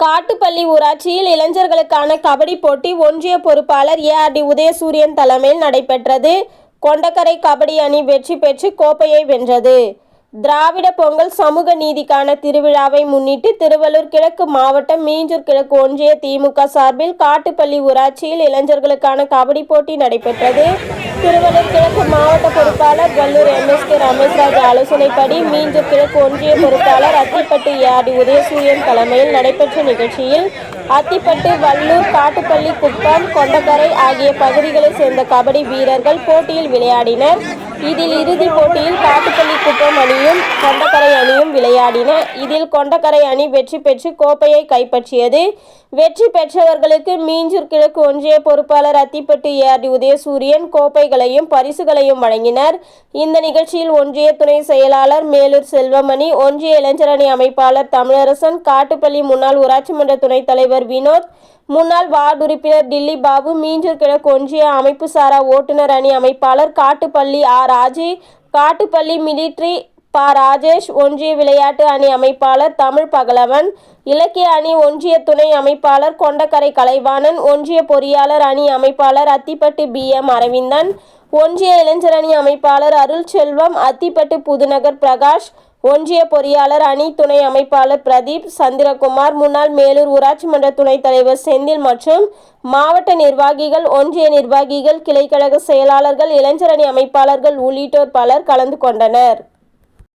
காட்டுப்பள்ளி ஊராட்சியில் இளைஞர்களுக்கான கபடி போட்டி ஒன்றிய பொறுப்பாளர் ஏஆர்டி உதயசூரியன் தலைமையில் நடைபெற்றது. கொண்டகரை கபடி அணி வெற்றி பெற்று கோப்பையை வென்றது. திராவிட பொங்கல் சமூக நீதிக்கான திருவிழாவை முன்னிட்டு திருவள்ளூர் கிழக்கு மாவட்டம் மீஞ்சூர் கிழக்கு ஒன்றிய திமுக சார்பில் காட்டுப்பள்ளி ஊராட்சியில் இளைஞர்களுக்கான கபடி போட்டி நடைபெற்றது. திருவள்ளூர் கிழக்கு மாவட்ட பொறுப்பாளர் வல்லூர் MSK ரமேஷ்ராஜ் ஆலோசனைப்படி மீஞ்சூர் கிழக்கு ஒன்றிய பொறுப்பாளர் அத்திப்பட்டு ஏஆர்டி உதயசூரியன் தலைமையில் நடைபெற்ற நிகழ்ச்சியில் அத்திப்பட்டு, வல்லூர், காட்டுப்பள்ளி, குப்பம், கொண்டகரை ஆகிய பகுதிகளைச் சேர்ந்த கபடி வீரர்கள் போட்டியில் விளையாடினர். இதில் இறுதிப் போட்டியில் காட்டுப்பள்ளி குப்பம் அணியும் கொண்டகரை அணியும் விளையாடின. இதில் கொண்டகரை அணி வெற்றி பெற்று கோப்பையை கைப்பற்றியது. வெற்றி பெற்றவர்களுக்கு மீஞ்சூர் கிழக்கு ஒன்றிய பொறுப்பாளர் அத்திப்பட்டு ஏஆர்டி உதயசூரியன் கோப்பைகளையும் பரிசுகளையும் வழங்கினர். இந்த நிகழ்ச்சியில் ஒன்றிய துணை செயலாளர் மேலூர் செல்வமணி, ஒன்றிய இளைஞர் அணி அமைப்பாளர் தமிழரசன், காட்டுப்பள்ளி முன்னாள் ஊராட்சி மன்ற துணைத் தலைவர் வினோத், முன்னாள் வார்டு உறுப்பினர் டில்லி பாபு, மீஞ்சூர் கிழக்கு ஒன்றிய அமைப்பு சாரா ஓட்டுநர் அணி அமைப்பாளர் காட்டுப்பள்ளி ராஜி, காட்டுப்பள்ளி மிலிட்ரி ராஜேஷ், ஒன்றிய விளையாட்டு அணி அமைப்பாளர் தமிழ் பகலவன், இலக்கிய அணி ஒன்றிய துணை அமைப்பாளர் கொண்டகரை கலைவாணன், ஒன்றிய பொறியாளர் அணி அமைப்பாளர் அத்திப்பட்டு BM அரவிந்தன், ஒன்றிய இளைஞர் அணி அமைப்பாளர் அருள்செல்வம், அத்திப்பட்டு புதுநகர் பிரகாஷ், ஒன்றிய பொறியாளர் அணி துணை அமைப்பாளர் பிரதீப் சந்திரகுமார், முன்னாள் மேலூர் ஊராட்சி மன்ற துணைத் தலைவர் செந்தில் மற்றும் மாவட்ட நிர்வாகிகள், ஒன்றிய நிர்வாகிகள், கிளைக்கழக செயலாளர்கள், இளைஞர் அணி அமைப்பாளர்கள் உள்ளிட்டோர் பலர் கலந்து கொண்டனர்.